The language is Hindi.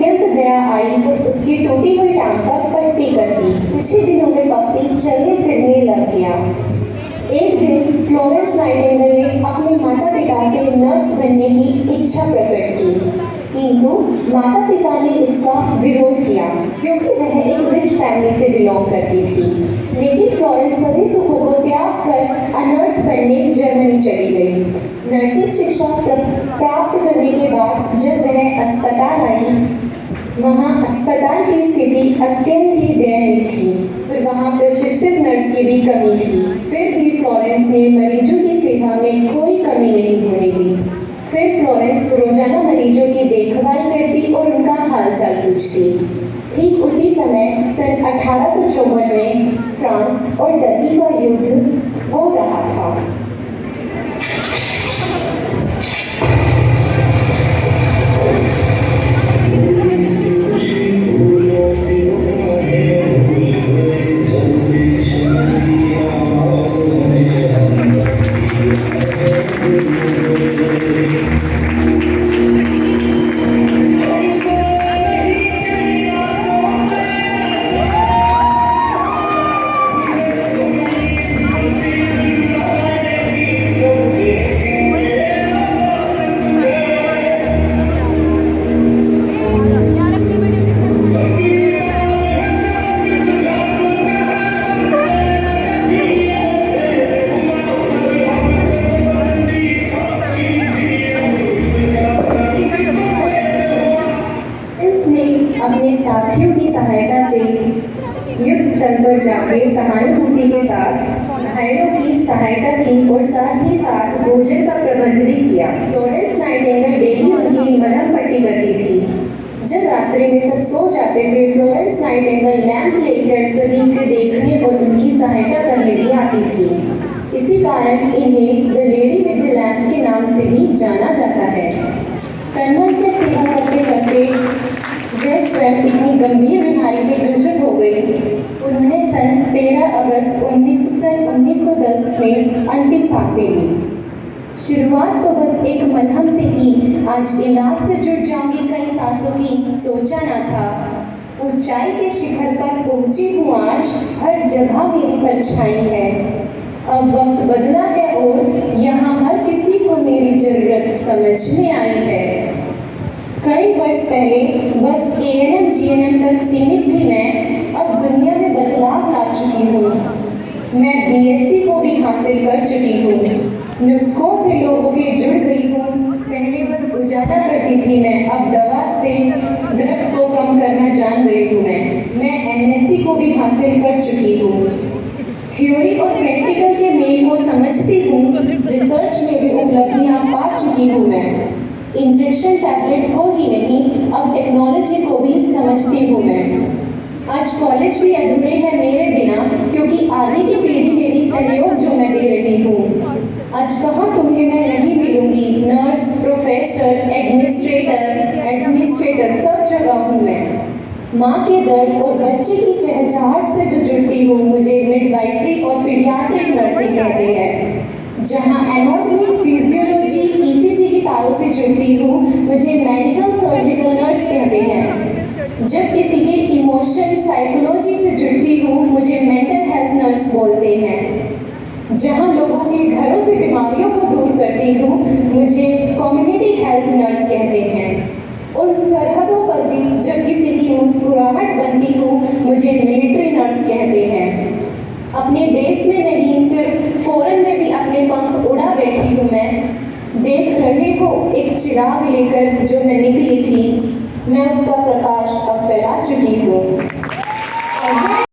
अत्यंत दया आई और उसकी टूटी हुई टांग पर पट्टी कर दी। कुछ ही दिनों में पप्पी चलने फिरने लग गया। एक दिन फ्लोरेंस नाइटिंगेल ने अपने माता पिता से नर्स बनने की इच्छा प्रकट की, किंतु माता पिता ने इसका विरोध किया क्योंकि वह एक रिच फैमिली से बिलोंग करती थी। लेकिन फ्लोरेंस सभी सुखों को त्याग कर नर्स बनने जर्मनी चली गई। नर्सिंग शिक्षा प्राप्त करने के बाद जब वह अस्पताल आई, वहाँ अस्पताल की स्थिति अत्यंत ही दयनीय थी और वहाँ प्रशिक्षित नर्स की भी कमी थी। फिर भी फ्लोरेंस ने मरीजों की सेवा में कोई कमी नहीं होने दी। फिर फ्लोरेंस रोजाना मरीजों की देखभाल करती और उनका हालचाल पूछती। ठीक उसी समय सन 1854 में फ्रांस और टर्की का युद्ध हो रहा था। अपने साथियों की सहायता से युद्ध स्थल पर जाकर सहानुभूति के साथ घायलों की सहायता की और साथ ही साथ भोजन का प्रबंध भी किया। फ्लोरेंस नाइटिंगेल डेली उनकी मलहम पट्टी करती थी। जब रात्रि में सब सो जाते थे, फ्लोरेंस नाइटिंगेल लैंप लेकर सभी को देखने और उनकी सहायता करने भी आती थी। इसी कारण इन्हें the lady with the lamp के नाम से भी जाना जाता है। तनमन से सेवा करते करते वह स्वयं इतनी गंभीर बीमारी से ग्रसित हो गई। उन्होंने सन 13 अगस्त 1910 में अंतिम सांसें ली। शुरुआत तो बस एक मलहम से की, आज इलाज से जुट जाऊंगी कई सांसों की सोचा न था। ऊंचाई के शिखर पर पहुंची हूँ आज, हर जगह मेरी परछाई है। अब वक्त बदला है और यहाँ हर किसी को मेरी जरूरत समझ में आई है। कई वर्ष पहले बस ANM GNM तक सीमित थी मैं, अब दुनिया में बदलाव ला चुकी हूँ। मैं BSc को भी हासिल कर चुकी हूँ। नुस्खों से लोगों के जुड़ गई हूँ। पहले बस उजाला करती थी मैं, अब दवा से दर्द को कम करना जान गई हूँ मैं MSc को भी हासिल कर चुकी हूँ। थ्योरी और प्रैक्टिकल के मेल को समझती हूँ। रिसर्च में भी उपलब्धियाँ पा चुकी हूँ मैं। इंजेक्शन टैबलेट को ही नहीं, अब टेक्नोलॉजी को भी समझती हूँ मैं। आज कॉलेज भी अधूरे है मेरे बिना, क्योंकि आगे की पीढ़ी में भी सहयोग जो मैं दे रही हूँ। आज कहाँ तुम्हें मैं नहीं मिलूंगी, नर्स, प्रोफेसर, एडमिनिस्ट्रेटर सब जगह हूँ मैं। माँ के दर्द और बच्चे की चहचहाहट से जो जुड़ती हूँ, मुझे मिडवाइफरी और पीडियाट्रिक नर्सिंग कहते हैं। जहाँ एनाटॉमी, फिजियोलॉजी, ECG की तारों से जुड़ती हूँ, मुझे मेडिकल सर्जिकल नर्स कहते हैं। जब किसी के इमोशन, साइकोलॉजी से जुड़ती हूँ, मुझे मेंटल हेल्थ नर्स बोलते हैं। जहाँ लोगों के घरों से बीमारियों को दूर करती हूँ, मुझे कम्युनिटी हेल्थ नर्स कहते हैं। उन सरहदों पर भी जब किसी की मुस्कुराहट बनती हूँ, मुझे मिलिट्री नर्स कहते हैं। अपने देश में नहीं, सिर्फ फॉरेन में भी अपने पंख उड़ा बैठी हूँ मैं। देख रहे हो एक चिराग लेकर जो मैं निकली थी, मैं उसका प्रकाश अब फैला चुकी हूँ।